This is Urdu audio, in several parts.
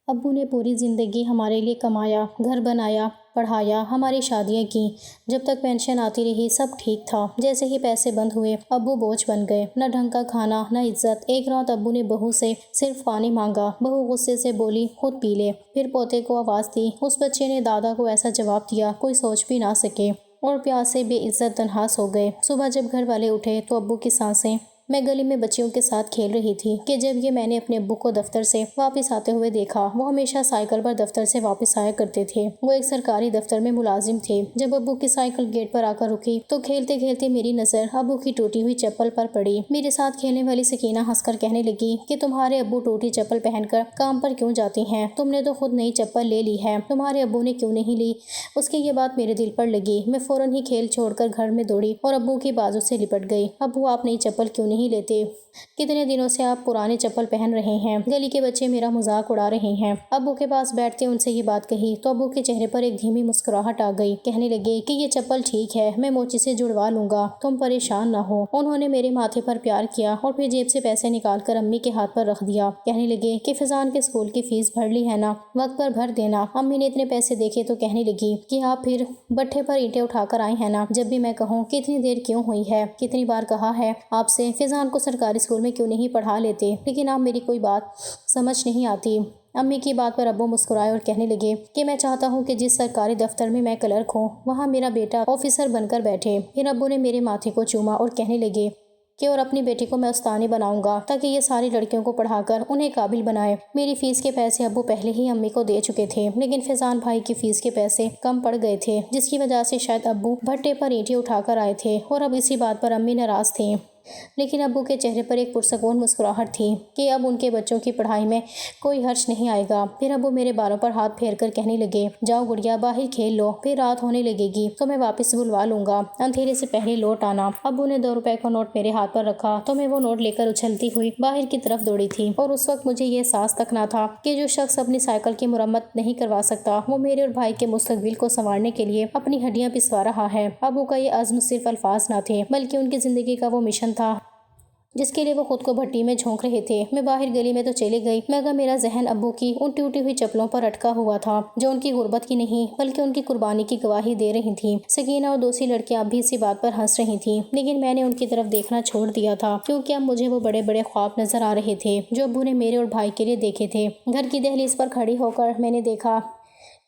ابو نے پوری زندگی ہمارے لیے کمایا، گھر بنایا، پڑھایا، ہماری شادیاں کیں۔ جب تک پینشن آتی رہی سب ٹھیک تھا۔ جیسے ہی پیسے بند ہوئے ابو بوجھ بن گئے۔ نہ ڈھنگ کا کھانا، نہ عزت۔ ایک رات ابو نے بہو سے صرف پانی مانگا۔ بہو غصے سے بولی خود پی لے۔ پھر پوتے کو آواز دی۔ اس بچے نے دادا کو ایسا جواب دیا کوئی سوچ بھی نہ سکے، اور پیاس سے بے عزت تنہا سو گئے۔ صبح جب گھر والے اٹھے تو ابو کی سانسیں۔ میں گلی میں بچیوں کے ساتھ کھیل رہی تھی کہ جب یہ میں نے اپنے ابو کو دفتر سے واپس آتے ہوئے دیکھا۔ وہ ہمیشہ سائیکل پر دفتر سے واپس آیا کرتے تھے۔ وہ ایک سرکاری دفتر میں ملازم تھے۔ جب ابو کی سائیکل گیٹ پر آ کر رکی تو کھیلتے کھیلتے میری نظر ابو کی ٹوٹی ہوئی چپل پر پڑی۔ میرے ساتھ کھیلنے والی سکینہ ہنس کر کہنے لگی کہ تمہارے ابو ٹوٹی چپل پہن کر کام پر کیوں جاتی ہیں؟ تم نے تو خود نئی چپل لے لی ہے، تمہارے ابو نے کیوں نہیں لی؟ اس کی یہ بات میرے دل پر لگی۔ میں فوراً ہی کھیل چھوڑ کر گھر میں دوڑی اور ابو کی بازو سے لپٹ گئی۔ ابو آپ نئی چپل کیوں نہیں لیتے؟ کتنے دنوں سے آپ پرانی چپل پہن رہے ہیں؟ گلی کے بچے میرا مذاق اڑا رہے ہیں۔ ابو کے پاس بیٹھتے ان سے یہ بات کہی تو ابو کے چہرے پر ایک دھیمی مسکراہٹ آ گئی۔ کہنے لگے کہ یہ چپل ٹھیک ہے، میں موچی سے جڑوا لوں گا، تم پریشان نہ ہو۔ انہوں نے میرے ماتھے پر پیار کیا اور پھر جیب سے پیسے نکال کر امی کے ہاتھ پر رکھ دیا۔ کہنے لگے کہ فضان کے اسکول کی فیس بھر لی ہے نا، وقت پر بھر دینا۔ امی نے اتنے پیسے دیکھے تو کہنے لگی کہ آپ پھر بٹھے پر اینٹیں اٹھا کر آئی ہیں نا۔ جب بھی میں کہوں کہ اتنی دیر کیوں ہوئی ہے، کتنی بار کہا ہے آپ سے فضان کو سرکاری اسکول میں کیوں نہیں پڑھا لیتے، لیکن آپ میری کوئی بات سمجھ نہیں آتی۔ امی کی بات پر ابو مسکرائے اور کہنے لگے کہ میں چاہتا ہوں کہ جس سرکاری دفتر میں میں کلرک ہوں وہاں میرا بیٹا آفیسر بن کر بیٹھے۔ پھر ابو نے میرے ماتھے کو چوما اور کہنے لگے کہ اور اپنی بیٹی کو میں استانی بناؤں گا تاکہ یہ ساری لڑکیوں کو پڑھا کر انہیں قابل بنائے۔ میری فیس کے پیسے ابو پہلے ہی امی کو دے چکے تھے، لیکن فضان بھائی کی فیس کے پیسے کم پڑ گئے تھے، جس کی وجہ سے شاید ابو بھٹے پر اینٹیں اٹھا کر آئے تھے، اور اب اسی بات پر امی ناراض تھیں۔ لیکن ابو کے چہرے پر ایک پرسکون مسکراہٹ تھی کہ اب ان کے بچوں کی پڑھائی میں کوئی حرج نہیں آئے گا۔ پھر ابو میرے بالوں پر ہاتھ پھیر کر کہنے لگے جاؤ گڑیا باہر کھیل لو، پھر رات ہونے لگے گی تو میں واپس بلوا لوں گا، اندھیرے سے پہلے لوٹ آنا۔ ابو نے 2 روپے کا نوٹ میرے ہاتھ پر رکھا تو میں وہ نوٹ لے کر اچھلتی ہوئی باہر کی طرف دوڑی تھی، اور اس وقت مجھے یہ احساس تک نہ تھا کہ جو شخص اپنی سائیکل کی مرمت نہیں کروا سکتا وہ میرے اور بھائی کے مستقبل کو سنوارنے کے لیے اپنی ہڈیاں پسوا رہا ہے۔ ابو کا یہ عزم صرف الفاظ نہ تھے بلکہ ان کی زندگی کا وہ مشن تھا جس کے لیے وہ خود کو بھٹی میں جھونک رہے تھے۔ میں باہر گلی میں تو چلی گئی مگر میرا ذہن ابو کی ان ٹوٹی ہوئی چپلوں پر اٹکا ہوا تھا جو ان کی غربت کی نہیں بلکہ ان کی قربانی کی گواہی دے رہی تھیں۔ سکینہ اور دوسری لڑکیاں اب بھی اسی بات پر ہنس رہی تھیں، لیکن میں نے ان کی طرف دیکھنا چھوڑ دیا تھا کیونکہ اب مجھے وہ بڑے بڑے خواب نظر آ رہے تھے جو ابو نے میرے اور بھائی کے لیے دیکھے تھے۔ گھر کی دہلیز پر کھڑی ہو کر میں نے دیکھا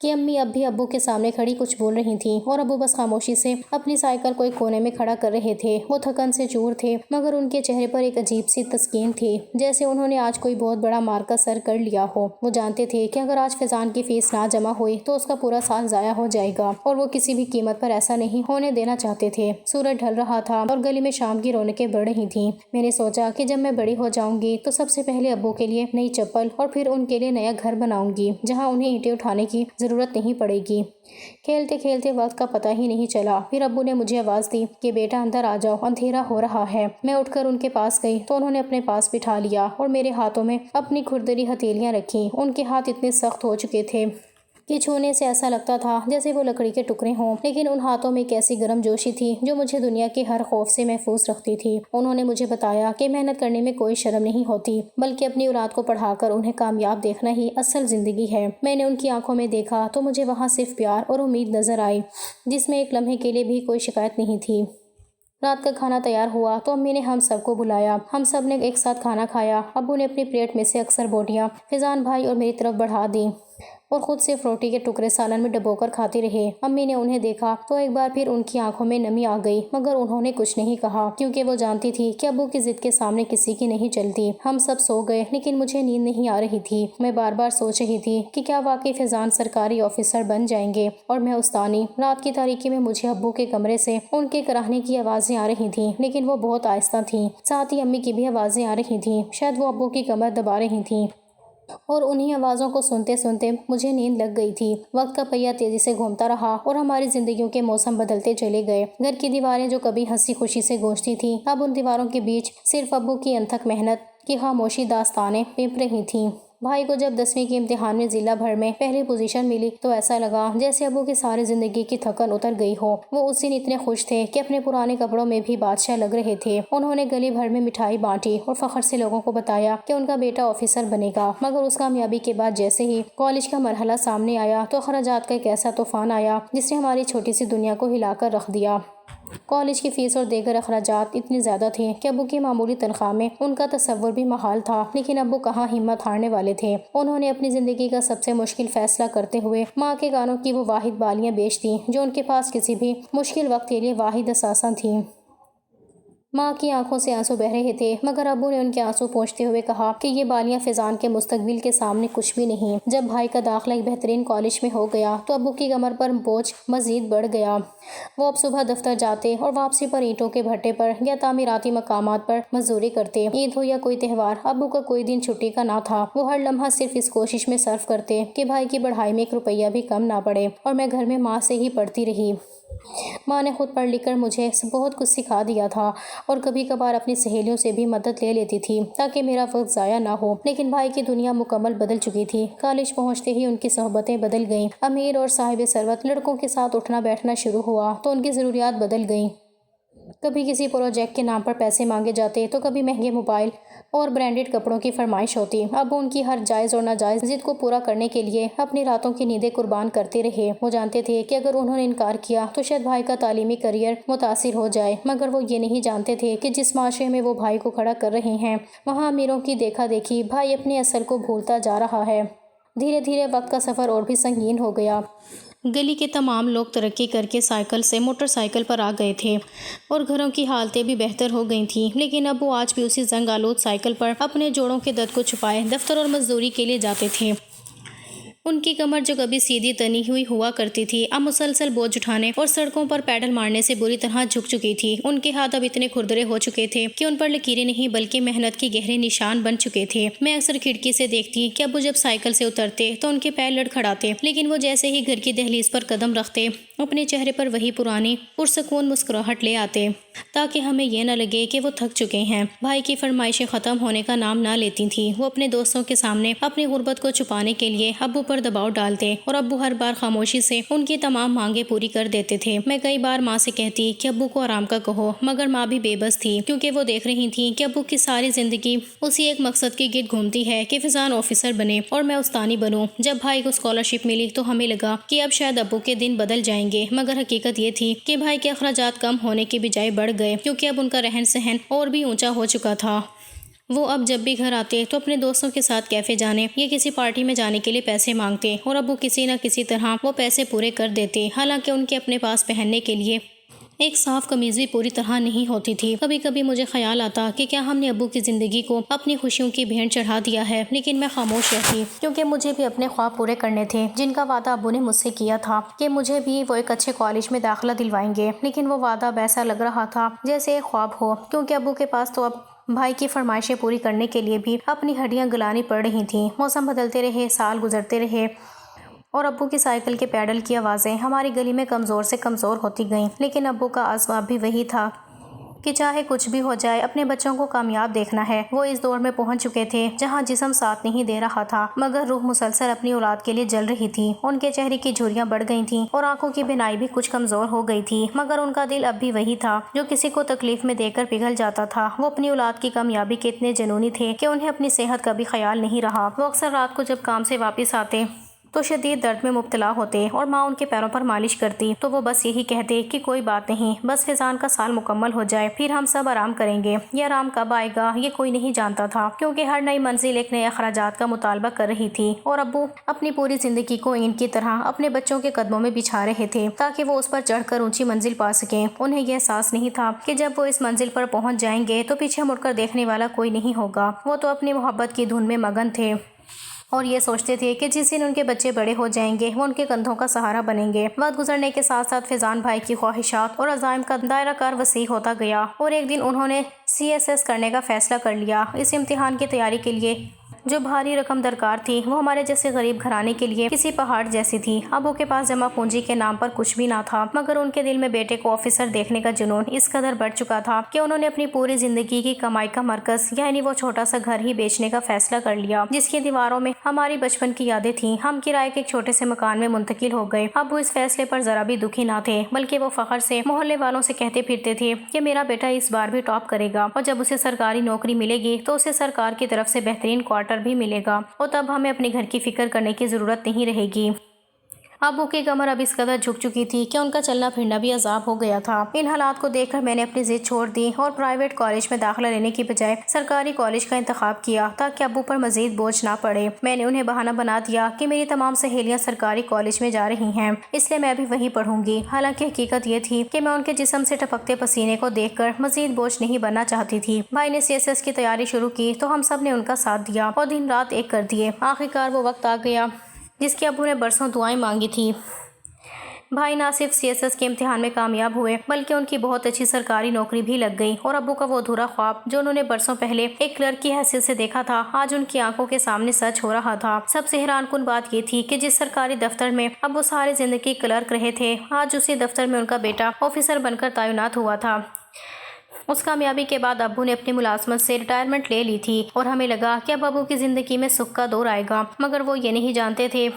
کہ امی اب بھی ابو کے سامنے کھڑی کچھ بول رہی تھیں، اور ابو بس خاموشی سے اپنی سائیکل کو ایک کونے میں کھڑا کر رہے تھے۔ وہ تھکن سے چور تھے مگر ان کے چہرے پر ایک عجیب سی تسکین تھی، جیسے انہوں نے آج کوئی بہت بڑا مارکا سر کر لیا ہو۔ وہ جانتے تھے کہ اگر آج فضان کی فیس نہ جمع ہوئی تو اس کا پورا سال ضائع ہو جائے گا، اور وہ کسی بھی قیمت پر ایسا نہیں ہونے دینا چاہتے تھے۔ سورج ڈھل رہا تھا اور گلی میں شام کی رونقیں بڑھ رہی تھیں۔ میں نے سوچا کہ جب میں بڑی ہو جاؤں گی تو سب سے پہلے ابو کے لیے نئی چپل اور پھر ان کے لیے نیا گھر بناؤں گی جہاں انہیں اینٹیں اٹھانے کی ضرورت نہیں پڑے گی۔ کھیلتے کھیلتے وقت کا پتہ ہی نہیں چلا۔ پھر ابو نے مجھے آواز دی کہ بیٹا اندر آ جاؤ، اندھیرا ہو رہا ہے۔ میں اٹھ کر ان کے پاس گئی تو انہوں نے اپنے پاس بٹھا لیا اور میرے ہاتھوں میں اپنی کھردری ہتھیلیاں رکھیں۔ ان کے ہاتھ اتنے سخت ہو چکے تھے کہ چھونے سے ایسا لگتا تھا جیسے وہ لکڑی کے ٹکڑے ہوں، لیکن ان ہاتھوں میں ایک ایسی گرم جوشی تھی جو مجھے دنیا کے ہر خوف سے محفوظ رکھتی تھی۔ انہوں نے مجھے بتایا کہ محنت کرنے میں کوئی شرم نہیں ہوتی بلکہ اپنی اولاد کو پڑھا کر انہیں کامیاب دیکھنا ہی اصل زندگی ہے۔ میں نے ان کی آنکھوں میں دیکھا تو مجھے وہاں صرف پیار اور امید نظر آئی جس میں ایک لمحے کے لیے بھی کوئی شکایت نہیں تھی۔ رات کا کھانا تیار ہوا تو امی نے ہم سب کو بلایا۔ ہم سب نے ایک ساتھ کھانا کھایا۔ ابو نے اپنی پلیٹ میں سے اکثر بوٹیاں فضان بھائی اور میری طرف بڑھا دیں اور خود صرف روٹی کے ٹکڑے سالن میں ڈبو کر کھاتے رہے۔ امی نے انہیں دیکھا تو ایک بار پھر ان کی آنکھوں میں نمی آ گئی مگر انہوں نے کچھ نہیں کہا کیونکہ وہ جانتی تھی کہ ابو کی ضد کے سامنے کسی کی نہیں چلتی۔ ہم سب سو گئے لیکن مجھے نیند نہیں آ رہی تھی۔ میں بار بار سوچ رہی تھی کہ کیا واقعی فضان سرکاری آفیسر بن جائیں گے اور میں استانی۔ رات کی تاریکی میں مجھے ابو کے کمرے سے ان کے کراہنے کی آوازیں آ رہی تھیں لیکن وہ بہت آہستہ تھیں، ساتھ ہی امی کی بھی آوازیں آ رہی تھیں، شاید وہ ابو کی کمر دبا رہی تھیں، اور انہی آوازوں کو سنتے سنتے مجھے نیند لگ گئی تھی۔ وقت کا پہیہ تیزی سے گھومتا رہا اور ہماری زندگیوں کے موسم بدلتے چلے گئے۔ گھر کی دیواریں جو کبھی ہنسی خوشی سے گونجتی تھیں اب ان دیواروں کے بیچ صرف ابو کی انتھک محنت کی خاموشی داستانیں پنپ رہی تھیں۔ بھائی کو جب 10ویں کے امتحان میں ضلع بھر میں پہلی پوزیشن ملی تو ایسا لگا جیسے ابو کی ساری زندگی کی تھکن اتر گئی ہو۔ وہ اس دن اتنے خوش تھے کہ اپنے پرانے کپڑوں میں بھی بادشاہ لگ رہے تھے۔ انہوں نے گلی بھر میں مٹھائی بانٹی اور فخر سے لوگوں کو بتایا کہ ان کا بیٹا آفیسر بنے گا۔ مگر اس کامیابی کے بعد جیسے ہی کالج کا مرحلہ سامنے آیا تو اخراجات کا ایک ایسا طوفان آیا جس نے ہماری چھوٹی سی دنیا کو ہلا کر رکھ دیا۔ کالج کی فیس اور دیگر اخراجات اتنی زیادہ تھے کہ ابو کی معمولی تنخواہ میں ان کا تصور بھی محال تھا، لیکن ابو کہاں ہمت ہارنے والے تھے۔ انہوں نے اپنی زندگی کا سب سے مشکل فیصلہ کرتے ہوئے ماں کے کانوں کی وہ واحد بالیاں بیچ دیں جو ان کے پاس کسی بھی مشکل وقت کے لیے واحد اثاثہ تھیں۔ ماں کی آنکھوں سے آنسو بہ رہے تھے، مگر ابو نے ان کے آنسو پونچھتے ہوئے کہا کہ یہ بالیاں فیضان کے مستقبل کے سامنے کچھ بھی نہیں۔ جب بھائی کا داخلہ ایک بہترین کالج میں ہو گیا تو ابو کی کمر پر بوجھ مزید بڑھ گیا۔ وہ اب صبح دفتر جاتے اور واپسی پر اینٹوں کے بھٹے پر یا تعمیراتی مقامات پر مزدوری کرتے۔ عید ہو یا کوئی تہوار، ابو کا کوئی دن چھٹی کا نہ تھا۔ وہ ہر لمحہ صرف اس کوشش میں صرف کرتے کہ بھائی کی پڑھائی میں 1 روپیہ بھی کم نہ پڑے، اور میں گھر میں ماں سے ہی پڑھتی رہی۔ ماں نے خود پڑھ لکھ کر مجھے بہت کچھ سکھا دیا تھا اور کبھی کبھار اپنی سہیلیوں سے بھی مدد لے لیتی تھی تاکہ میرا وقت ضائع نہ ہو۔ لیکن بھائی کی دنیا مکمل بدل چکی تھی۔ کالج پہنچتے ہی ان کی صحبتیں بدل گئیں۔ امیر اور صاحب ثروت لڑکوں کے ساتھ اٹھنا بیٹھنا شروع ہوا تو ان کی ضروریات بدل گئیں۔ کبھی کسی پروجیکٹ کے نام پر پیسے مانگے جاتے تو کبھی مہنگے موبائل اور برانڈڈ کپڑوں کی فرمائش ہوتی۔ اب ان کی ہر جائز اور ناجائز ضد کو پورا کرنے کے لیے اپنی راتوں کی نیندیں قربان کرتے رہے۔ وہ جانتے تھے کہ اگر انہوں نے انکار کیا تو شاید بھائی کا تعلیمی کیریئر متاثر ہو جائے، مگر وہ یہ نہیں جانتے تھے کہ جس معاشرے میں وہ بھائی کو کھڑا کر رہے ہیں وہاں امیروں کی دیکھا دیکھی بھائی اپنے اصل کو بھولتا جا رہا ہے۔ دھیرے دھیرے وقت کا سفر اور بھی سنگین ہو گیا۔ گلی کے تمام لوگ ترقی کر کے سائیکل سے موٹر سائیکل پر آ گئے تھے اور گھروں کی حالتیں بھی بہتر ہو گئی تھیں، لیکن اب وہ آج بھی اسی زنگ آلود سائیکل پر اپنے جوڑوں کے درد کو چھپائے دفتر اور مزدوری کے لیے جاتے تھے۔ ان کی کمر جو کبھی سیدھی تنی ہوئی ہوا کرتی تھی اب مسلسل بوجھ اٹھانے اور سڑکوں پر پیڈل مارنے سے بری طرح جھک چکی تھی۔ ان کے ہاتھ اب اتنے کھردرے ہو چکے تھے کہ ان پر لکیریں نہیں بلکہ محنت کے گہرے نشان بن چکے تھے۔ میں اکثر کھڑکی سے دیکھتی کہ ابو جب سائیکل سے اترتے تو ان کے پیر لڑکھڑاتے، لیکن وہ جیسے ہی گھر کی دہلیز پر قدم رکھتے اپنے چہرے پر وہی پرانی پرسکون مسکراہٹ لے آتے تاکہ ہمیں یہ نہ لگے کہ وہ تھک چکے ہیں۔ بھائی کی فرمائشیں ختم ہونے کا نام نہ لیتی تھیں۔ وہ اپنے دوستوں کے سامنے اپنی غربت کو چھپانے کے لیے ابو پر دباؤ ڈالتے اور ابو ہر بار خاموشی سے ان کی تمام مانگیں پوری کر دیتے تھے۔ میں کئی بار ماں سے کہتی کہ ابو کو آرام کا کہو، مگر ماں بھی بے بس تھی کیونکہ وہ دیکھ رہی تھی کہ ابو کی ساری زندگی اسی ایک مقصد کے گرد گھومتی ہے کہ فیضان آفیسر بنے اور میں استانی بنوں۔ جب بھائی کو اسکالرشپ ملی تو ہمیں لگا کہ اب شاید ابو کے دن بدل جائیں گے، مگر حقیقت یہ تھی کہ بھائی کے اخراجات کم ہونے کی بجائے بڑھ گئے کیونکہ اب ان کا رہن سہن اور بھی اونچا ہو چکا تھا۔ وہ اب جب بھی گھر آتے تو اپنے دوستوں کے ساتھ کیفے جانے یا کسی پارٹی میں جانے کے لیے پیسے مانگتے اور ابو کسی نہ کسی طرح وہ پیسے پورے کر دیتے، حالانکہ ان کے اپنے پاس پہننے کے لیے ایک صاف قمیض بھی پوری طرح نہیں ہوتی تھی۔ کبھی کبھی مجھے خیال آتا کہ کیا ہم نے ابو کی زندگی کو اپنی خوشیوں کی بھیڑ چڑھا دیا ہے، لیکن میں خاموش رہتی کیونکہ مجھے بھی اپنے خواب پورے کرنے تھے جن کا وعدہ ابو نے مجھ سے کیا تھا کہ مجھے بھی وہ ایک اچھے کالج میں داخلہ دلوائیں گے، لیکن وہ وعدہ اب ایسا لگ رہا تھا جیسے ایک خواب ہو، کیونکہ ابو کے پاس تو اب بھائی کی فرمائشیں پوری کرنے کے لیے بھی اپنی ہڈیاں گلانی پڑ رہی تھیں۔ موسم بدلتے رہے، سال گزرتے رہے اور ابو کی سائیکل کے پیڈل کی آوازیں ہماری گلی میں کمزور سے کمزور ہوتی گئیں، لیکن ابو کا عزم اب بھی وہی تھا کہ چاہے کچھ بھی ہو جائے اپنے بچوں کو کامیاب دیکھنا ہے۔ وہ اس دور میں پہنچ چکے تھے جہاں جسم ساتھ نہیں دے رہا تھا مگر روح مسلسل اپنی اولاد کے لیے جل رہی تھی۔ ان کے چہرے کی جھریاں بڑھ گئی تھیں اور آنکھوں کی بینائی بھی کچھ کمزور ہو گئی تھی، مگر ان کا دل اب بھی وہی تھا جو کسی کو تکلیف میں دے کر پگھل جاتا تھا۔ وہ اپنی اولاد کی کامیابی کے اتنے جنونی تھے کہ انہیں اپنی صحت کا بھی خیال نہیں رہا۔ وہ اکثر رات کو جب کام سے واپس آتے تو شدید درد میں مبتلا ہوتے اور ماں ان کے پیروں پر مالش کرتی تو وہ بس یہی کہتے کہ کوئی بات نہیں، بس فیضان کا سال مکمل ہو جائے پھر ہم سب آرام کریں گے۔ یہ آرام کب آئے گا یہ کوئی نہیں جانتا تھا کیونکہ ہر نئی منزل ایک نئے اخراجات کا مطالبہ کر رہی تھی اور ابو اپنی پوری زندگی کو اینٹ کی طرح اپنے بچوں کے قدموں میں بچھا رہے تھے تاکہ وہ اس پر چڑھ کر اونچی منزل پا سکیں۔ انہیں یہ احساس نہیں تھا کہ جب وہ اس منزل پر پہنچ جائیں گے تو پیچھے مڑ کر دیکھنے والا کوئی نہیں ہوگا۔ وہ تو اپنی محبت کی دھن میں مگن تھے اور یہ سوچتے تھے کہ جس دن ان کے بچے بڑے ہو جائیں گے وہ ان کے کندھوں کا سہارا بنیں گے۔ وقت گزرنے کے ساتھ ساتھ فیضان بھائی کی خواہشات اور عزائم کا دائرہ کار وسیع ہوتا گیا اور ایک دن انہوں نے CSS کرنے کا فیصلہ کر لیا۔ اس امتحان کی تیاری کے لیے جو بھاری رقم درکار تھی وہ ہمارے جیسے غریب گھرانے کے لیے کسی پہاڑ جیسی تھی۔ ابو کے پاس جمع پونجی کے نام پر کچھ بھی نہ تھا، مگر ان کے دل میں بیٹے کو آفیسر دیکھنے کا جنون اس قدر بڑھ چکا تھا کہ انہوں نے اپنی پوری زندگی کی کمائی کا مرکز یعنی وہ چھوٹا سا گھر ہی بیچنے کا فیصلہ کر لیا جس کی دیواروں میں ہماری بچپن کی یادیں تھیں۔ ہم کرائے کے ایک چھوٹے سے مکان میں منتقل ہو گئے۔ ابو اس فیصلے پر ذرا بھی دکھی نہ تھے، بلکہ وہ فخر سے محلے والوں سے کہتے پھرتے تھے کہ میرا بیٹا اس بار بھی ٹاپ کرے گا، اور جب اسے سرکاری نوکری ملے گی تو اسے سرکار کی طرف سے بہترین کوارٹر بھی ملے گا، اور تب ہمیں اپنے گھر کی فکر کرنے کی ضرورت نہیں رہے گی۔ ابو کی کمر اب اس قدر جھک چکی تھی کہ ان کا چلنا پھرنا بھی عذاب ہو گیا تھا۔ ان حالات کو دیکھ کر میں نے اپنی ضد چھوڑ دی اور پرائیویٹ کالج میں داخلہ لینے کی بجائے سرکاری کالج کا انتخاب کیا تاکہ ابو پر مزید بوجھ نہ پڑے۔ میں نے انہیں بہانہ بنا دیا کہ میری تمام سہیلیاں سرکاری کالج میں جا رہی ہیں، اس لیے میں بھی وہیں پڑھوں گی۔ حالانکہ حقیقت یہ تھی کہ میں ان کے جسم سے ٹپکتے پسینے کو دیکھ کر مزید بوجھ نہیں بننا چاہتی تھی۔ بھائی نے CSS کی تیاری شروع کی تو ہم سب نے ان کا ساتھ دیا اور دن رات ایک کر دیے۔ آخرکار وہ وقت آ گیا جس کی ابو نے برسوں دعائیں مانگی تھی۔ بھائی نہ صرف CSS کے امتحان میں کامیاب ہوئے بلکہ ان کی بہت اچھی سرکاری نوکری بھی لگ گئی، اور ابو کا وہ ادھورا خواب جو انہوں نے برسوں پہلے ایک کلرک کی حیثیت سے دیکھا تھا آج ان کی آنکھوں کے سامنے سچ ہو رہا تھا۔ سب سے حیران کن بات یہ تھی کہ جس سرکاری دفتر میں ابو ساری زندگی کلرک رہے تھے، آج اسی دفتر میں ان کا بیٹا آفیسر بن کر تعینات ہوا تھا۔ اس کامیابی کے بعد ابو نے اپنی ملازمت سے ریٹائرمنٹ لے لی تھی، اور ہمیں لگا کہ اب ابو کی زندگی میں سکھ کا دور آئے گا، مگر وہ یہ نہیں جانتے تھے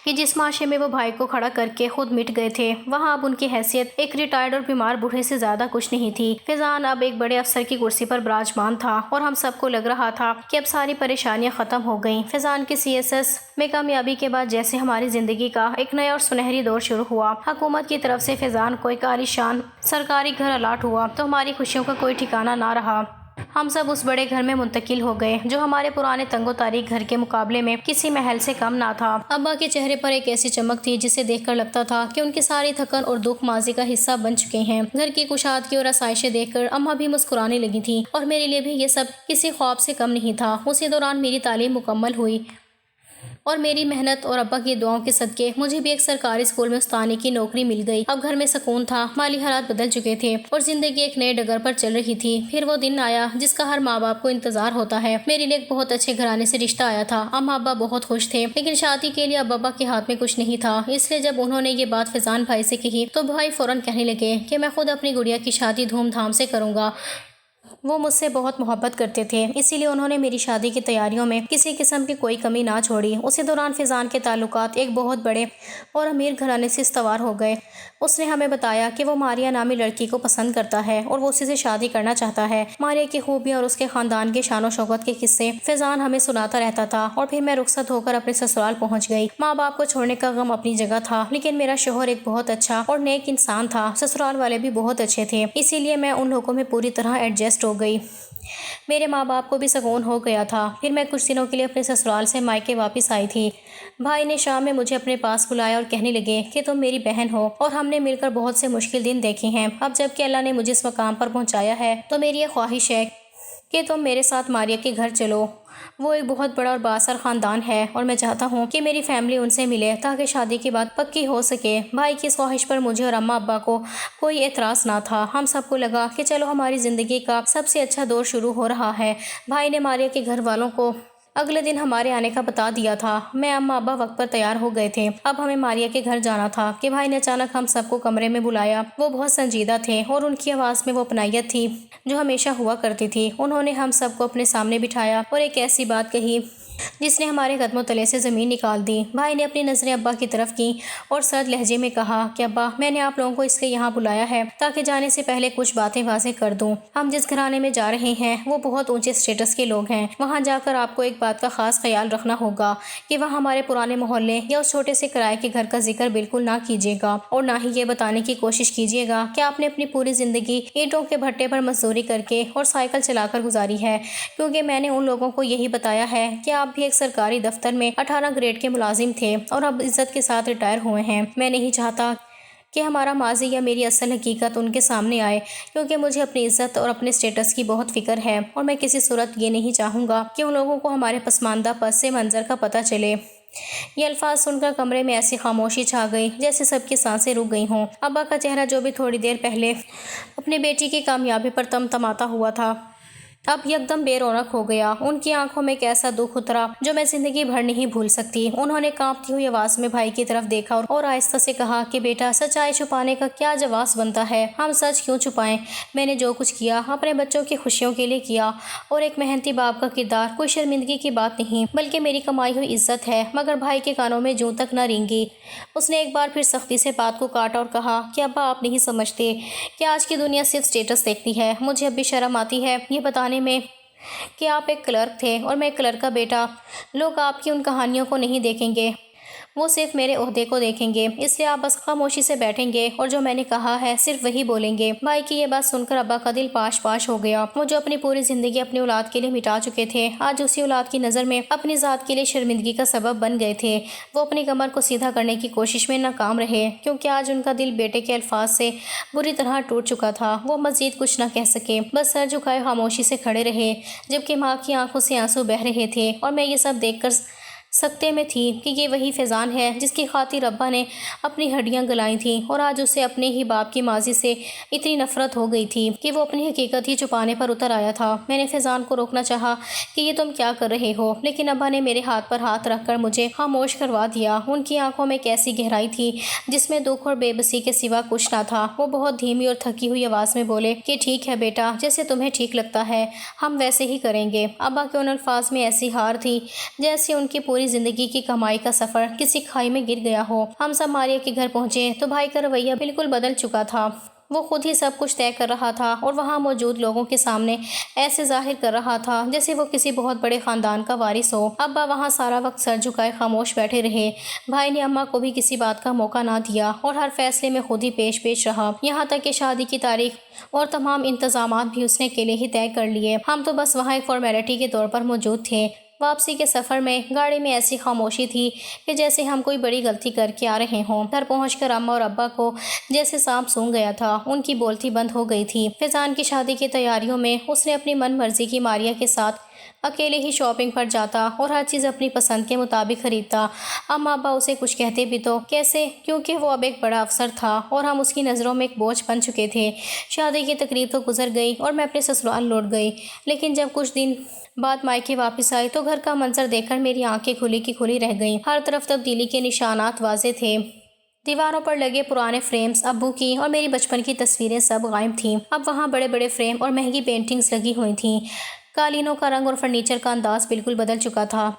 کہ جس معاشرے میں وہ بھائی کو کھڑا کر کے خود مٹ گئے تھے وہاں اب ان کی حیثیت ایک ریٹائرڈ اور بیمار بوڑھے سے زیادہ کچھ نہیں تھی۔ فیضان اب ایک بڑے افسر کی کرسی پر براجمان تھا، اور ہم سب کو لگ رہا تھا کہ اب ساری پریشانیاں ختم ہو گئیں۔ فیضان کی CSS میں کامیابی کے بعد جیسے ہماری زندگی کا ایک نیا اور سنہری دور شروع ہوا۔ حکومت کی طرف سے فیضان کو ایک عالیشان سرکاری گھر الاٹ ہوا تو ہماری خوشیوں کا کوئی ٹھکانہ نہ رہا۔ ہم سب اس بڑے گھر میں منتقل ہو گئے جو ہمارے پرانے تنگ و تاریک گھر کے مقابلے میں کسی محل سے کم نہ تھا۔ ابا کے چہرے پر ایک ایسی چمک تھی جسے دیکھ کر لگتا تھا کہ ان کی ساری تھکن اور دکھ ماضی کا حصہ بن چکے ہیں۔ گھر کی کشادگی اور آسائشیں دیکھ کر اماں بھی مسکرانے لگی تھیں، اور میرے لیے بھی یہ سب کسی خواب سے کم نہیں تھا۔ اسی دوران میری تعلیم مکمل ہوئی، اور میری محنت اور ابا کی دعاؤں کے صدقے مجھے بھی ایک سرکاری اسکول میں استانی کی نوکری مل گئی۔ اب گھر میں سکون تھا، مالی حالات بدل چکے تھے اور زندگی ایک نئے ڈگر پر چل رہی تھی۔ پھر وہ دن آیا جس کا ہر ماں باپ کو انتظار ہوتا ہے۔ میرے لیے ایک بہت اچھے گھرانے سے رشتہ آیا تھا۔ اماں ابا بہت خوش تھے، لیکن شادی کے لیے اب ابا کے ہاتھ میں کچھ نہیں تھا، اس لیے جب انہوں نے یہ بات فیضان بھائی سے کہی تو بھائی فوراً کہنے لگے کہ میں خود اپنی گڑیا کی شادی دھوم دھام سے کروں گا۔ وہ مجھ سے بہت محبت کرتے تھے، اسی لیے انہوں نے میری شادی کی تیاریوں میں کسی قسم کی کوئی کمی نہ چھوڑی۔ اسی دوران فیضان کے تعلقات ایک بہت بڑے اور امیر گھرانے سے استوار ہو گئے۔ اس نے ہمیں بتایا کہ وہ ماریا نامی لڑکی کو پسند کرتا ہے اور وہ اسی سے شادی کرنا چاہتا ہے۔ ماریا کی خوبیاں اور اس کے خاندان کی شان و شوکت کے قصے فیضان ہمیں سناتا رہتا تھا، اور پھر میں رخصت ہو کر اپنے سسرال پہنچ گئی۔ ماں باپ کو چھوڑنے کا غم اپنی جگہ تھا، لیکن میرا شوہر ایک بہت اچھا اور نیک انسان تھا، سسرال والے بھی بہت اچھے تھے، اسی لیے میں ان لوگوں میں پوری طرح ایڈجسٹ ہو گئی۔ میرے ماں باپ کو بھی سکون ہو گیا تھا۔ پھر میں کچھ دنوں کے لیے اپنے سسرال سے مائکے واپس آئی تھی۔ بھائی نے شام میں مجھے اپنے پاس بلایا اور کہنے لگے کہ تم میری بہن ہو اور ہم نے مل کر بہت سے مشکل دن دیکھے ہیں۔ اب جب کہ اللہ نے مجھے اس مقام پر پہنچایا ہے تو میری یہ خواہش ہے کہ تم میرے ساتھ ماریا کے گھر چلو۔ وہ ایک بہت بڑا اور بااثر خاندان ہے، اور میں چاہتا ہوں کہ میری فیملی ان سے ملے تاکہ شادی کی بات پکی ہو سکے۔ بھائی کی اس خواہش پر مجھے اور اماں ابا کو کوئی اعتراض نہ تھا۔ ہم سب کو لگا کہ چلو ہماری زندگی کا سب سے اچھا دور شروع ہو رہا ہے۔ بھائی نے ماریا کے گھر والوں کو اگلے دن ہمارے آنے کا بتا دیا تھا۔ میں اماں ابا وقت پر تیار ہو گئے تھے۔ اب ہمیں ماریا کے گھر جانا تھا کہ بھائی نے اچانک ہم سب کو کمرے میں بلایا۔ وہ بہت سنجیدہ تھے اور ان کی آواز میں وہ اپنائیت تھی جو ہمیشہ ہوا کرتی تھی۔ انہوں نے ہم سب کو اپنے سامنے بٹھایا اور ایک ایسی بات کہی جس نے ہمارے قدموں تلے سے زمین نکال دی۔ بھائی نے اپنی نظریں ابا کی طرف کی اور سرد لہجے میں کہا کہ ابا، میں نے آپ لوگوں کو اس لیے یہاں بلایا ہے تاکہ جانے سے پہلے کچھ باتیں واضح کر دوں۔ ہم جس گھرانے میں جا رہے ہیں وہ بہت اونچے سٹیٹس کے لوگ ہیں۔ وہاں جا کر آپ کو ایک بات کا خاص خیال رکھنا ہوگا کہ وہاں ہمارے پرانے محلے یا اس چھوٹے سے کرائے کے گھر کا ذکر بالکل نہ کیجیے گا، اور نہ ہی یہ بتانے کی کوشش کیجیے گا کہ آپ نے اپنی پوری زندگی اینٹوں کے بھٹے پر مزدوری کر کے اور سائیکل چلا کر گزاری ہے، کیونکہ میں نے ان لوگوں کو یہی بتایا ہے کہ آپ بھی ایک سرکاری دفتر میں 18 گریڈ کے ملازم تھے اور اب عزت کے ساتھ ریٹائر ہوئے ہیں۔ میں نہیں چاہتا کہ ہمارا ماضی یا میری اصل حقیقت ان کے سامنے آئے، کیونکہ مجھے اپنی عزت اور اپنے سٹیٹس کی بہت فکر ہے، اور میں کسی صورت یہ نہیں چاہوں گا کہ ان لوگوں کو ہمارے پسماندہ پس منظر کا پتہ چلے۔ یہ الفاظ سن کر کمرے میں ایسی خاموشی چھا گئی جیسے سب کی سانسیں رک گئی ہوں۔ ابا کا چہرہ جو بھی تھوڑی دیر پہلے اپنے بیٹی کی کامیابی پر تمتماتا ہوا تھا اب یکدم بے رونق ہو گیا۔ ان کی آنکھوں میں ایک ایسا دکھ اترا جو میں زندگی بھر نہیں بھول سکتی۔ انہوں نے کانپتی ہوئی آواز میں بھائی کی طرف دیکھا اور آہستہ سے کہا کہ بیٹا، سچائی چھپانے کا کیا جواز بنتا ہے؟ ہم سچ کیوں چھپائیں؟ میں نے جو کچھ کیا اپنے بچوں کی خوشیوں کے لیے کیا، اور ایک محنتی باپ کا کردار کوئی شرمندگی کی بات نہیں بلکہ میری کمائی ہوئی عزت ہے۔ مگر بھائی کے کانوں میں جوں تک نہ رینگی۔ اس نے ایک بار پھر سختی سے بات کو کاٹا اور کہا کہ ابا، آپ نہیں سمجھتے کہ آج کی دنیا صرف سٹیٹس دیکھتی ہے۔ مجھے اب بھی شرم آتی ہے یہ بتانے میں کہ آپ ایک کلرک تھے اور میں ایک کلرک کا بیٹا۔ لوگ آپ کی ان کہانیوں کو نہیں دیکھیں گے، وہ صرف میرے عہدے کو دیکھیں گے۔ اس لیے آپ بس خاموشی سے بیٹھیں گے اور جو میں نے کہا ہے صرف وہی بولیں گے۔ بھائی کی یہ بات سن کر ابا کا دل پاش پاش ہو گیا۔ وہ جو اپنی پوری زندگی اپنی اولاد کے لیے مٹا چکے تھے، آج اسی اولاد کی نظر میں اپنی ذات کے لیے شرمندگی کا سبب بن گئے تھے۔ وہ اپنی کمر کو سیدھا کرنے کی کوشش میں ناکام رہے، کیونکہ آج ان کا دل بیٹے کے الفاظ سے بری طرح ٹوٹ چکا تھا۔ وہ مزید کچھ نہ کہہ سکے، بس سر جھکائے خاموشی سے کھڑے رہے، جبکہ ماں کی آنکھوں سے آنسو بہہ رہے تھے۔ اور میں یہ سب دیکھ کر سکتے میں تھی کہ یہ وہی فیضان ہے جس کی خاطر ابا نے اپنی ہڈیاں گلائی تھیں، اور آج اسے اپنے ہی باپ کی ماضی سے اتنی نفرت ہو گئی تھی کہ وہ اپنی حقیقت ہی چھپانے پر اتر آیا تھا۔ میں نے فیضان کو روکنا چاہا کہ یہ تم کیا کر رہے ہو، لیکن ابا نے میرے ہاتھ پر ہاتھ رکھ کر مجھے خاموش کروا دیا۔ ان کی آنکھوں میں ایک ایسی گہرائی تھی جس میں دکھ اور بے بسی کے سوا کچھ نہ تھا۔ وہ بہت دھیمی اور تھکی ہوئی آواز میں بولے کہ ٹھیک ہے بیٹا، جیسے تمہیں ٹھیک لگتا ہے ہم ویسے ہی کریں گے۔ ابا کے ان الفاظ میں ایسی ہار تھی جیسے ان کی پوری زندگی کی کمائی کا سفر کسی کھائی میں گر گیا ہو۔ ہم سب ماریا کے گھر پہنچے تو بھائی کا رویہ بالکل بدل چکا تھا۔ وہ خود ہی سب کچھ طے کر رہا تھا اور وہاں موجود لوگوں کے سامنے ایسے ظاہر کر رہا تھا جیسے وہ کسی بہت بڑے خاندان کا وارث ہو۔ ابا وہاں سارا وقت سر جھکائے خاموش بیٹھے رہے۔ بھائی نے اماں کو بھی کسی بات کا موقع نہ دیا اور ہر فیصلے میں خود ہی پیش رہا، یہاں تک کہ شادی کی تاریخ اور تمام انتظامات بھی اس نے اکیلے ہی طے کر لیے۔ ہم تو بس وہاں ایک فارمیلٹی کے طور پر موجود تھے۔ واپسی کے سفر میں گاڑی میں ایسی خاموشی تھی کہ جیسے ہم کوئی بڑی غلطی کر کے آ رہے ہوں۔ گھر پہنچ کر اماں اور ابا کو جیسے سانپ سونگھ گیا تھا، ان کی بولتی بند ہو گئی تھی۔ فیضان کی شادی کی تیاریوں میں اس نے اپنی من مرضی کی ماریا کے ساتھ اکیلے ہی شاپنگ پر جاتا اور ہر چیز اپنی پسند کے مطابق خریدتا۔ اماں ابا اسے کچھ کہتے بھی تو کیسے، کیونکہ وہ اب ایک بڑا افسر تھا اور ہم اس کی نظروں میں ایک بوجھ بن چکے تھے۔ شادی کی تقریب تو گزر گئی اور میں اپنے سسرال لوٹ گئی، لیکن جب کچھ دن بعد مائکے واپس آئی تو گھر کا منظر دیکھ کر میری آنکھیں کھلی کی کھلی رہ گئیں۔ ہر طرف تبدیلی کے نشانات واضح تھے۔ دیواروں پر لگے پرانے فریمز، ابو کی اور میری بچپن کی تصویریں سب غائب تھیں۔ اب وہاں بڑے بڑے فریم اور مہنگی پینٹنگز لگی ہوئی تھیں۔ قالینوں کا رنگ اور فرنیچر کا انداز بالکل بدل چکا تھا۔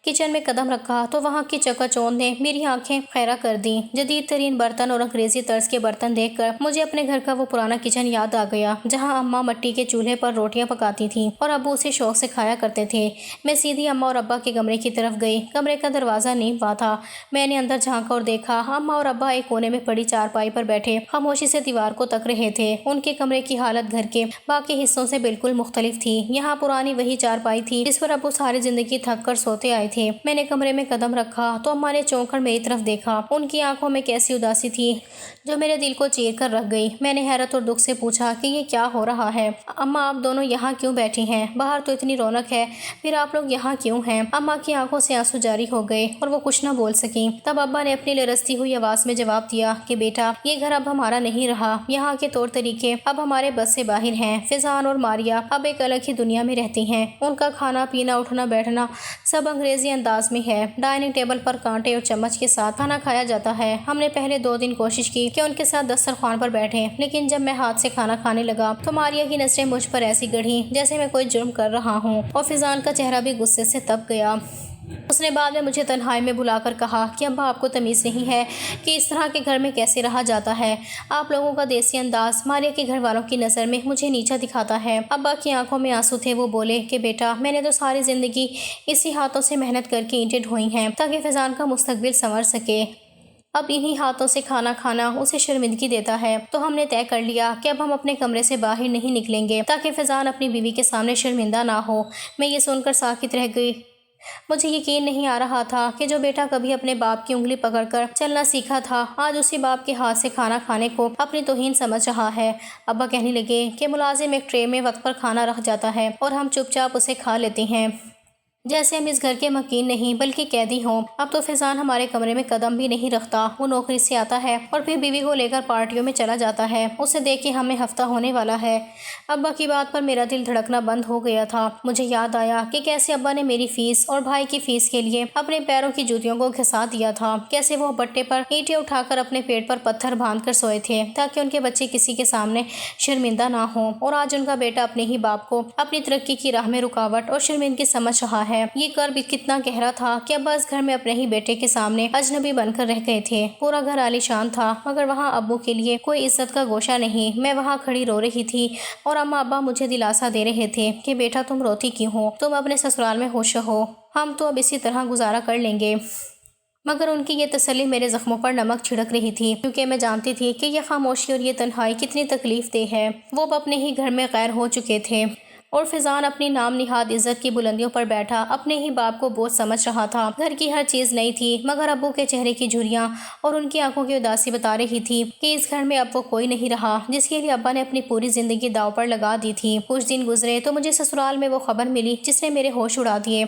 کچن میں قدم رکھا تو وہاں کی چکا چوند نے میری آنکھیں خیرہ کر دیں۔ جدید ترین برتن اور انگریزی طرز کے برتن دیکھ کر مجھے اپنے گھر کا وہ پرانا کچن یاد آ گیا جہاں اماں مٹی کے چولہے پر روٹیاں پکاتی تھیں اور ابو اسے شوق سے کھایا کرتے تھے۔ میں سیدھی اماں اور ابا کے کمرے کی طرف گئی۔ کمرے کا دروازہ نہیں ہوا تھا۔ میں نے اندر جھانکا اور دیکھا اماں اور ابا ایک کونے میں پڑی چارپائی پر بیٹھے خاموشی سے دیوار کو تک رہے تھے۔ ان کے کمرے کی حالت گھر کے باقی حصوں سے بالکل مختلف تھی۔ یہاں پرانی وہی چارپائی تھی جس پر ابو ساری زندگی تھک کر سوتے آئے تھے۔ میں نے کمرے میں قدم رکھا تو اماں نے چونک کر میری طرف دیکھا۔ ان کی آنکھوں میں ایک ایسی اداسی تھی جو میرے دل کو چیر کر رکھ گئی۔ میں نے حیرت اور دکھ سے پوچھا کہ یہ کیا ہو رہا ہے؟ اماں، آپ دونوں یہاں کیوں بیٹھی ہیں؟ باہر تو اتنی رونق ہے، پھر آپ لوگ یہاں کیوں ہیں؟ اماں کی آنکھوں سے آنسو جاری ہو گئے اور وہ کچھ نہ بول سکیں۔ تب ابا نے اپنی لرزتی ہوئی آواز میں جواب دیا کہ بیٹا، یہ گھر اب ہمارا نہیں رہا، یہاں کے طور طریقے اب ہمارے بس سے باہر ہیں۔ فیضان اور ماریا اب ایک الگ ہی دنیا میں رہتی ہیں۔ ان کا کھانا پینا، اٹھنا بیٹھنا سب انگریزی انداز میں ہے۔ ڈائننگ ٹیبل پر کانٹے اور چمچ کے ساتھ کھانا کھایا جاتا ہے۔ ہم نے پہلے 2 دن کوشش کی کہ ان کے ساتھ دسترخوان پر بیٹھیں، لیکن جب میں ہاتھ سے کھانا کھانے لگا تو ماریا کی نظریں مجھ پر ایسی گڑھیں جیسے میں کوئی جرم کر رہا ہوں، اور فیضان کا چہرہ بھی غصے سے تپ گیا۔ اس نے بعد میں مجھے تنہائی میں بلا کر کہا کہ ابا، آپ کو تمیز نہیں ہے کہ اس طرح کے گھر میں کیسے رہا جاتا ہے۔ آپ لوگوں کا دیسی انداز ماریا کے گھر والوں کی نظر میں مجھے نیچا دکھاتا ہے۔ ابا کی آنکھوں میں آنسو تھے۔ وہ بولے کہ بیٹا، میں نے تو ساری زندگی اسی ہاتھوں سے محنت کر کے اینٹیں ڈھوئی ہیں تاکہ فیضان کا مستقبل سنور سکے۔ اب انہی ہاتھوں سے کھانا کھانا اسے شرمندگی دیتا ہے، تو ہم نے طے کر لیا کہ اب ہم اپنے کمرے سے باہر نہیں نکلیں گے تاکہ فیضان اپنی بیوی کے سامنے شرمندہ نہ ہو۔ میں یہ سن کر ساکت رہ گئی۔ مجھے یقین نہیں آ رہا تھا کہ جو بیٹا کبھی اپنے باپ کی انگلی پکڑ کر چلنا سیکھا تھا، آج اسی باپ کے ہاتھ سے کھانا کھانے کو اپنی توہین سمجھ رہا ہے۔ ابا کہنے لگے کہ ملازم ایک ٹرے میں وقت پر کھانا رکھ جاتا ہے اور ہم چپ چاپ اسے کھا لیتے ہیں۔ جیسے ہم اس گھر کے مکین نہیں بلکہ قیدی ہوں۔ اب تو فیضان ہمارے کمرے میں قدم بھی نہیں رکھتا۔ وہ نوکری سے آتا ہے اور پھر بیوی کو لے کر پارٹیوں میں چلا جاتا ہے۔ اسے دیکھ کے ہمیں ہفتہ ہونے والا ہے۔ ابا کی بات پر میرا دل دھڑکنا بند ہو گیا تھا۔ مجھے یاد آیا کہ کیسے ابا نے میری فیس اور بھائی کی فیس کے لیے اپنے پیروں کی جوتیوں کو گھسا دیا تھا، کیسے وہ بٹے پر اینٹیں اٹھا کر اپنے پیٹ پر پتھر باندھ کر سوئے تھے تاکہ ان کے بچے کسی کے سامنے شرمندہ نہ ہوں، اور آج ان کا بیٹا اپنے ہی باپ کو اپنی ترقی کی راہ میں رکاوٹ اور شرمندگی سمجھ رہا ہے۔ یہ کرب کتنا گہرا تھا کہ ابا اس گھر میں اپنے ہی بیٹے کے سامنے اجنبی بن کر رہ گئے تھے۔ پورا گھر عالیشان تھا مگر وہاں ابو کے لیے کوئی عزت کا گوشہ نہیں۔ میں وہاں کھڑی رو رہی تھی اور اماں ابا مجھے دلاسا دے رہے تھے کہ بیٹا تم روتی کیوں ہو، تم اپنے سسرال میں خوش رہو، ہم تو اب اسی طرح گزارا کر لیں گے۔ مگر ان کی یہ تسلی میرے زخموں پر نمک چھڑک رہی تھی، کیونکہ میں جانتی تھی کہ یہ خاموشی اور یہ تنہائی کتنی تکلیف دہ ہے۔ وہ اب اپنے ہی گھر میں غیر ہو چکے تھے اور فیضان اپنی نام نہاد عزت کی بلندیوں پر بیٹھا اپنے ہی باپ کو بوجھ سمجھ رہا تھا۔ گھر کی ہر چیز نئی تھی مگر ابو کے چہرے کی جھریاں اور ان کی آنکھوں کی اداسی بتا رہی تھی کہ اس گھر میں اب وہ کوئی نہیں رہا جس کے لیے ابا نے اپنی پوری زندگی داؤ پر لگا دی تھی۔ کچھ دن گزرے تو مجھے سسرال میں وہ خبر ملی جس نے میرے ہوش اڑا دیے۔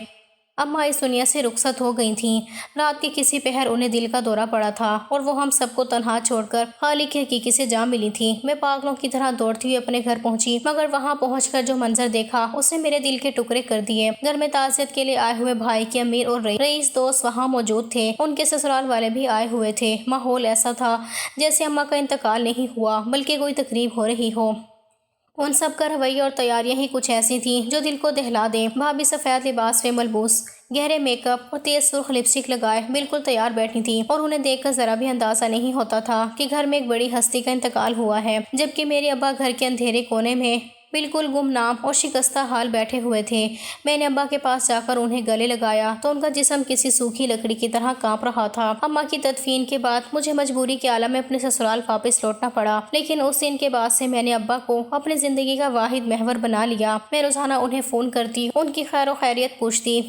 اماں اس دنیا سے رخصت ہو گئی تھیں۔ رات کے کسی پہر انہیں دل کا دورہ پڑا تھا اور وہ ہم سب کو تنہا چھوڑ کر خالق کی حقیقی سے جا ملی تھی۔ میں پاگلوں کی طرح دوڑتی ہوئی اپنے گھر پہنچی مگر وہاں پہنچ کر جو منظر دیکھا اس نے میرے دل کے ٹکڑے کر دیے۔ گھر میں تعزیت کے لیے آئے ہوئے بھائی کے امیر اور رئیس دوست وہاں موجود تھے، ان کے سسرال والے بھی آئے ہوئے تھے۔ ماحول ایسا تھا جیسے اماں کا انتقال نہیں ہوا بلکہ کوئی تقریب ہو رہی ہو۔ ان سب کا رویہ اور تیاریاں ہی کچھ ایسی تھیں جو دل کو دہلا دیں۔ بھابھی سفید لباس میں ملبوس، گہرے میک اپ اور تیز سرخ لپسٹک لگائے بالکل تیار بیٹھی تھیں اور انہیں دیکھ کر ذرا بھی اندازہ نہیں ہوتا تھا کہ گھر میں ایک بڑی ہستی کا انتقال ہوا ہے، جبکہ میرے ابا گھر کے اندھیرے کونے میں بالکل گمنام اور شکستہ حال بیٹھے ہوئے تھے۔ میں نے ابا کے پاس جا کر انہیں گلے لگایا تو ان کا جسم کسی سوکھی لکڑی کی طرح کانپ رہا تھا۔ اماں کی تدفین کے بعد مجھے مجبوری کے عالم میں اپنے سسرال واپس لوٹنا پڑا، لیکن اس دن کے بعد سے میں نے ابا کو اپنی زندگی کا واحد محور بنا لیا۔ میں روزانہ انہیں فون کرتی، ان کی خیر و خیریت پوچھتی۔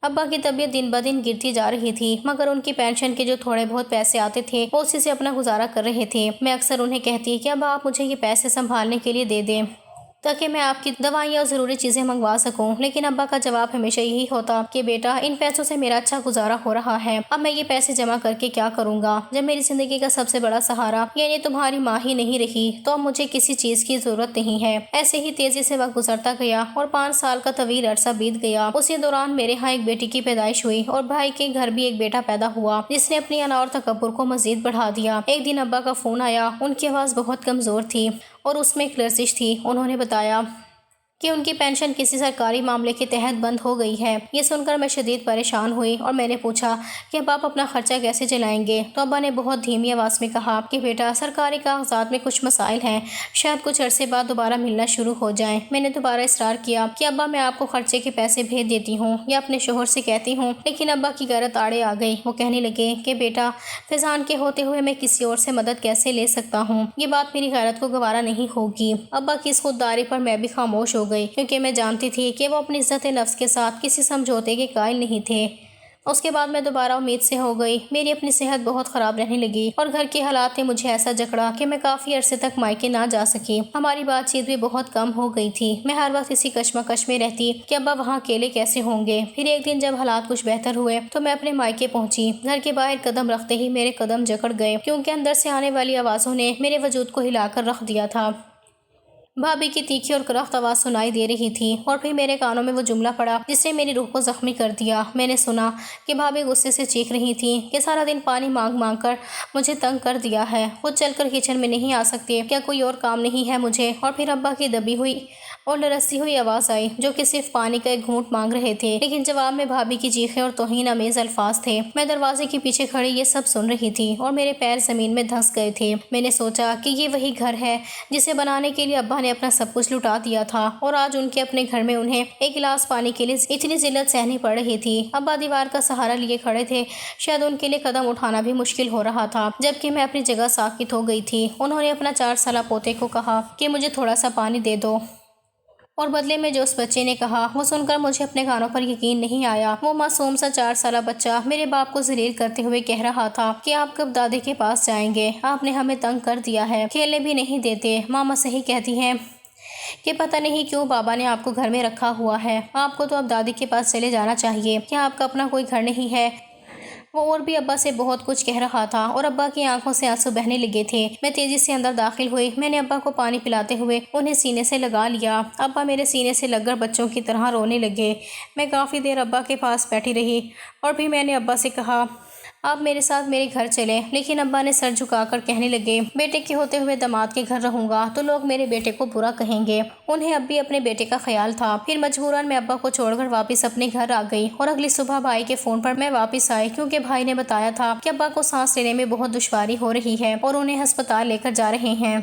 ابا کی طبیعت دن بدن گرتی جا رہی تھی مگر ان کی پینشن کے جو تھوڑے بہت پیسے آتے تھے وہ اسی سے اپنا گزارا کر رہے تھے۔ میں اکثر انہیں کہتی کہ ابا آپ مجھے یہ پیسے سنبھالنے کے لیے دے دیں تاکہ میں آپ کی دوائیاں اور ضروری چیزیں منگوا سکوں، لیکن ابا کا جواب ہمیشہ یہی ہوتا کہ بیٹا ان پیسوں سے میرا اچھا گزارا ہو رہا ہے، اب میں یہ پیسے جمع کر کے کیا کروں گا جب میری زندگی کا سب سے بڑا سہارا یعنی تمہاری ماں ہی نہیں رہی تو اب مجھے کسی چیز کی ضرورت نہیں ہے۔ ایسے ہی تیزی سے وقت گزرتا گیا اور 5 سال کا طویل عرصہ بیت گیا۔ اسی دوران میرے ہاں ایک بیٹی کی پیدائش ہوئی اور بھائی کے گھر بھی ایک بیٹا پیدا ہوا جس نے اپنی انا اور تکبر کو مزید بڑھا دیا۔ ایک دن ابا کا فون آیا، ان کی آواز بہت کمزور تھی اور اس میں ایک لرزش تھی۔ انہوں نے بتایا کہ ان کی پینشن کسی سرکاری معاملے کے تحت بند ہو گئی ہے۔ یہ سن کر میں شدید پریشان ہوئی اور میں نے پوچھا کہ اب آپ اپنا خرچہ کیسے چلائیں گے؟ تو ابا نے بہت دھیمی آواز میں کہا کہ بیٹا سرکاری کاغذات میں کچھ مسائل ہیں، شاید کچھ عرصے بعد دوبارہ ملنا شروع ہو جائیں۔ میں نے دوبارہ اصرار کیا کہ ابا میں آپ کو خرچے کے پیسے بھیج دیتی ہوں یا اپنے شوہر سے کہتی ہوں، لیکن ابا کی غیرت آڑے آ گئی۔ وہ کہنے لگے کہ بیٹا فیضان کے ہوتے ہوئے میں کسی اور سے مدد کیسے لے سکتا ہوں، یہ بات میری غیرت کو گوارا نہیں ہوگی۔ ابا کی اس خودداری پر میں بھی خاموش ہو گئی کیونکہ میں جانتی تھی کہ وہ اپنی عزت نفس کے ساتھ کسی سمجھوتے کے قائل نہیں تھے۔ اس کے بعد میں دوبارہ امید سے ہو گئی۔ میری اپنی صحت بہت خراب رہنے لگی اور گھر کے حالات نے مجھے ایسا جکڑا کہ میں کافی عرصے تک مائکے نہ جا سکی۔ ہماری بات چیت بھی بہت کم ہو گئی تھی۔ میں ہر وقت اسی کشمکش میں رہتی کہ ابا وہاں اکیلے کیسے ہوں گے۔ پھر ایک دن جب حالات کچھ بہتر ہوئے تو میں اپنے مائکے پہنچی۔ گھر کے باہر قدم رکھتے ہی میرے قدم جکڑ گئے کیونکہ اندر سے آنے والی آوازوں نے میرے وجود کو ہلا کر رکھ دیا تھا۔ بھابھی کی تیکھی اور کرخت آواز سنائی دے رہی تھی اور پھر میرے کانوں میں وہ جملہ پڑا جس نے میری روح کو زخمی کر دیا۔ میں نے سنا کہ بھابھی غصے سے چیخ رہی تھی کہ سارا دن پانی مانگ مانگ کر مجھے تنگ کر دیا ہے، خود چل کر کچن میں نہیں آ سکتے، کیا کوئی اور کام نہیں ہے مجھے؟ اور پھر ابا کی دبی ہوئی اور لرزتی ہوئی آواز آئی جو کہ صرف پانی کا ایک گھونٹ مانگ رہے تھے، لیکن جواب میں بھابھی کی چیخیں اور توہین آمیز الفاظ تھے۔ میں دروازے کے پیچھے کھڑی یہ سب سن رہی تھی اور میرے پیر زمین میں دھنس گئے تھے۔ میں نے سوچا کہ یہ وہی گھر ہے جسے بنانے کے لیے ابا نے اپنا سب کچھ لٹا دیا تھا اور آج ان کے اپنے گھر میں انہیں ایک گلاس پانی کے لیے اتنی ذلت سہنی پڑ رہی تھی۔ ابا دیوار کا سہارا لیے کھڑے تھے، شاید ان کے لیے قدم اٹھانا بھی مشکل ہو رہا تھا، جبکہ میں اپنی جگہ ساکت ہو گئی تھی۔ انہوں نے اپنا 4 سالہ پوتے کو کہا کہ مجھے تھوڑا سا پانی دے دو، اور بدلے میں جو اس بچے نے کہا وہ سن کر مجھے اپنے کانوں پر یقین نہیں آیا۔ وہ معصوم سا 4 سالہ بچہ میرے باپ کو ذلیل کرتے ہوئے کہہ رہا تھا کہ آپ کب دادے کے پاس جائیں گے، آپ نے ہمیں تنگ کر دیا ہے، کھیلنے بھی نہیں دیتے، ماما صحیح کہتی ہیں، کہ پتہ نہیں کیوں بابا نے آپ کو گھر میں رکھا ہوا ہے، آپ کو تو اب دادی کے پاس چلے جانا چاہیے، کیا آپ کا اپنا کوئی گھر نہیں ہے؟ وہ اور بھی ابا سے بہت کچھ کہہ رہا تھا اور ابا کی آنکھوں سے آنسو بہنے لگے تھے۔ میں تیزی سے اندر داخل ہوئی، میں نے ابا کو پانی پلاتے ہوئے انہیں سینے سے لگا لیا۔ ابا میرے سینے سے لگ کر بچوں کی طرح رونے لگے۔ میں کافی دیر ابا کے پاس بیٹھی رہی اور پھر میں نے ابا سے کہا، آپ میرے ساتھ میرے گھر چلیں، لیکن ابا نے سر جھکا کر کہنے لگے، بیٹے کے ہوتے ہوئے داماد کے گھر رہوں گا تو لوگ میرے بیٹے کو برا کہیں گے۔ انہیں اب بھی اپنے بیٹے کا خیال تھا۔ پھر مجبوراً میں ابا کو چھوڑ کر واپس اپنے گھر آ گئی اور اگلی صبح بھائی کے فون پر میں واپس آئی، کیونکہ بھائی نے بتایا تھا کہ ابا کو سانس لینے میں بہت دشواری ہو رہی ہے اور انہیں ہسپتال لے کر جا رہے ہیں۔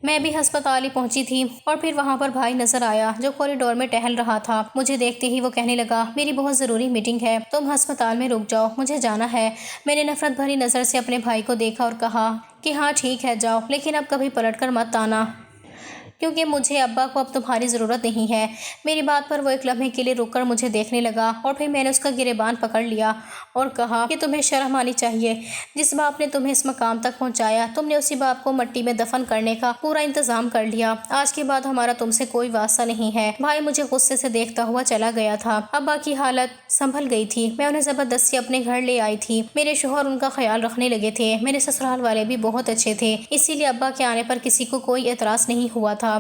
میں بھی ہسپتال ہی پہنچی تھی اور پھر وہاں پر بھائی نظر آیا جو کوریڈور میں ٹہل رہا تھا۔ مجھے دیکھتے ہی وہ کہنے لگا، میری بہت ضروری میٹنگ ہے، تم ہسپتال میں رک جاؤ، مجھے جانا ہے۔ میں نے نفرت بھری نظر سے اپنے بھائی کو دیکھا اور کہا کہ ہاں ٹھیک ہے جاؤ، لیکن اب کبھی پلٹ کر مت آنا، کیونکہ مجھے ابا کو اب تمہاری ضرورت نہیں ہے۔ میری بات پر وہ ایک لمحے کے لیے رک کر مجھے دیکھنے لگا اور پھر میں نے اس کا گریبان پکڑ لیا اور کہا کہ تمہیں شرم آنی چاہیے، جس باپ نے تمہیں اس مقام تک پہنچایا، تم نے اسی باپ کو مٹی میں دفن کرنے کا پورا انتظام کر لیا۔ آج کے بعد ہمارا تم سے کوئی واسطہ نہیں ہے۔ بھائی مجھے غصے سے دیکھتا ہوا چلا گیا تھا۔ ابا کی حالت سنبھل گئی تھی، میں انہیں زبردستی اپنے گھر لے آئی تھی۔ میرے شوہر ان کا خیال رکھنے لگے تھے، میرے سسرال والے بھی بہت اچھے تھے، اسی لیے ابا کے آنے پر کسی کو کوئی اعتراض نہیں ہوا تھا،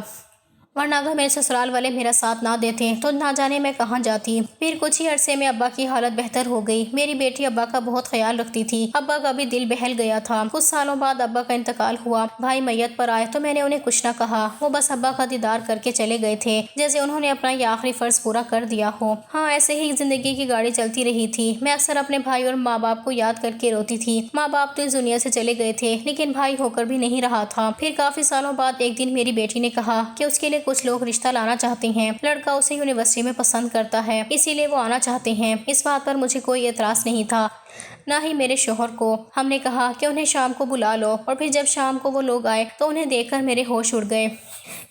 ورنہ اگر میرے سسرال والے میرا ساتھ نہ دیتے تو نہ جانے میں کہاں جاتی۔ پھر کچھ ہی عرصے میں ابا کی حالت بہتر ہو گئی۔ میری بیٹی ابا کا بہت خیال رکھتی تھی، ابا کا بھی دل بہل گیا تھا۔ کچھ سالوں بعد ابا کا انتقال ہوا، بھائی میت پر آئے تو میں نے انہیں کچھ نہ کہا، وہ بس ابا کا دیدار کر کے چلے گئے تھے، جیسے انہوں نے اپنا یہ آخری فرض پورا کر دیا ہو۔ ہاں ایسے ہی زندگی کی گاڑی چلتی رہی تھی۔ میں اکثر اپنے بھائی اور ماں باپ کو یاد کر کے روتی تھی۔ ماں باپ تو اس دنیا سے چلے گئے تھے، لیکن بھائی ہو کر بھی نہیں رہا تھا۔ پھر کافی سالوں بعد ایک دن میری بیٹی نے کہا کہ اس کے لیے کچھ لوگ رشتہ لانا چاہتے ہیں، لڑکا اسے یونیورسٹی میں پسند کرتا ہے، اسی لیے وہ آنا چاہتے ہیں۔ اس بات پر مجھے کوئی اعتراض نہیں تھا، نہ ہی میرے شوہر کو۔ ہم نے کہا کہ انہیں شام کو بلا لو، اور پھر جب شام کو وہ لوگ آئے تو انہیں دیکھ کر میرے ہوش اڑ گئے،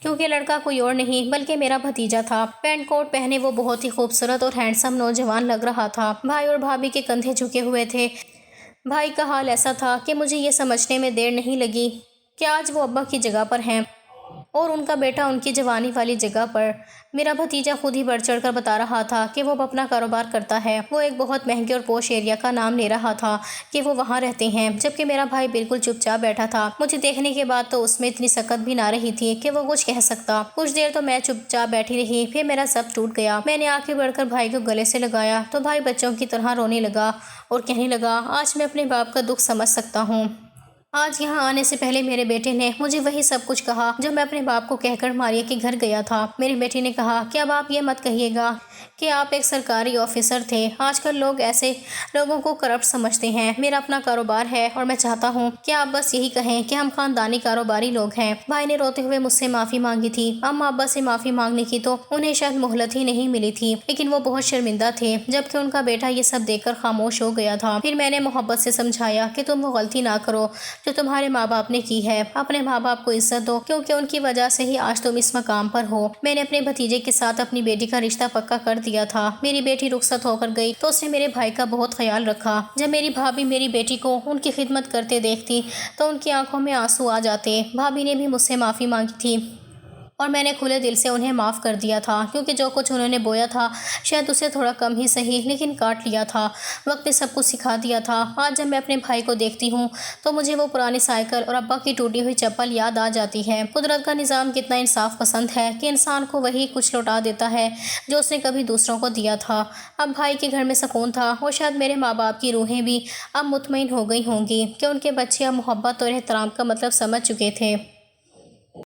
کیونکہ لڑکا کوئی اور نہیں بلکہ میرا بھتیجا تھا۔ پینٹ کوٹ پہنے وہ بہت ہی خوبصورت اور ہینڈسم نوجوان لگ رہا تھا۔ بھائی اور بھابھی کے کندھے جھکے ہوئے تھے۔ بھائی کا حال ایسا تھا کہ مجھے یہ سمجھنے میں دیر نہیں لگی کہ آج وہ ابا کی جگہ پر ہیں اور ان کا بیٹا ان کی جوانی والی جگہ پر۔ میرا بھتیجا خود ہی بڑھ چڑھ کر بتا رہا تھا کہ وہ اپنا کاروبار کرتا ہے، وہ ایک بہت مہنگے اور پوش ایریا کا نام لے رہا تھا کہ وہ وہاں رہتے ہیں، جبکہ میرا بھائی بالکل چپ چاپ بیٹھا تھا۔ مجھے دیکھنے کے بعد تو اس میں اتنی سکت بھی نہ رہی تھی کہ وہ کچھ کہہ سکتا۔ کچھ دیر تو میں چپ چاپ بیٹھی رہی، پھر میرا سب ٹوٹ گیا۔ میں نے آگے بڑھ کر بھائی کو گلے سے لگایا تو بھائی بچوں کی طرح رونے لگا اور کہنے لگا، آج میں اپنے باپ کا دکھ سمجھ سکتا ہوں۔ آج یہاں آنے سے پہلے میرے بیٹے نے مجھے وہی سب کچھ کہا جو میں اپنے باپ کو کہہ کر ماریہ کے گھر گیا تھا۔ میرے بیٹے نے کہا کہ اب آپ یہ مت کہیے گا کہ آپ ایک سرکاری آفیسر تھے، آج کل لوگ ایسے لوگوں کو کرپٹ سمجھتے ہیں۔ میرا اپنا کاروبار ہے اور میں چاہتا ہوں کہ آپ بس یہی کہیں کہ ہم خاندانی کاروباری لوگ ہیں۔ بھائی نے روتے ہوئے مجھ سے معافی مانگی تھی۔ اماں ابا سے معافی مانگنے کی تو انہیں شاید مہلت ہی نہیں ملی تھی، لیکن وہ بہت شرمندہ تھے، جبکہ ان کا بیٹا یہ سب دیکھ کر خاموش ہو گیا تھا۔ پھر میں نے محبت سے سمجھایا کہ تم وہ غلطی نہ کرو جو تمہارے ماں باپ نے کی ہے، اپنے ماں باپ کو عزت دو، کیونکہ ان کی وجہ سے ہی آج تم اس مقام پر ہو۔ میں نے اپنے بھتیجے کے ساتھ اپنی بیٹی کا رشتہ پکا کر دیا تھا۔ میری بیٹی رخصت ہو کر گئی تو اس نے میرے بھائی کا بہت خیال رکھا۔ جب میری بھابھی میری بیٹی کو ان کی خدمت کرتے دیکھتی تو ان کی آنکھوں میں آنسو آ جاتے۔ بھابھی نے بھی مجھ سے معافی مانگی تھی اور میں نے کھلے دل سے انہیں معاف کر دیا تھا، کیونکہ جو کچھ انہوں نے بویا تھا شاید اسے تھوڑا کم ہی صحیح لیکن کاٹ لیا تھا۔ وقت نے سب کچھ سکھا دیا تھا۔ آج جب میں اپنے بھائی کو دیکھتی ہوں تو مجھے وہ پرانی سائیکل اور ابا کی ٹوٹی ہوئی چپل یاد آ جاتی ہے۔ قدرت کا نظام کتنا انصاف پسند ہے کہ انسان کو وہی کچھ لوٹا دیتا ہے جو اس نے کبھی دوسروں کو دیا تھا۔ اب بھائی کے گھر میں سکون تھا اور شاید میرے ماں باپ کی روحیں بھی اب مطمئن ہو گئی ہوں گی کہ ان کے بچے اب محبت اور احترام کا مطلب سمجھ چکے تھے۔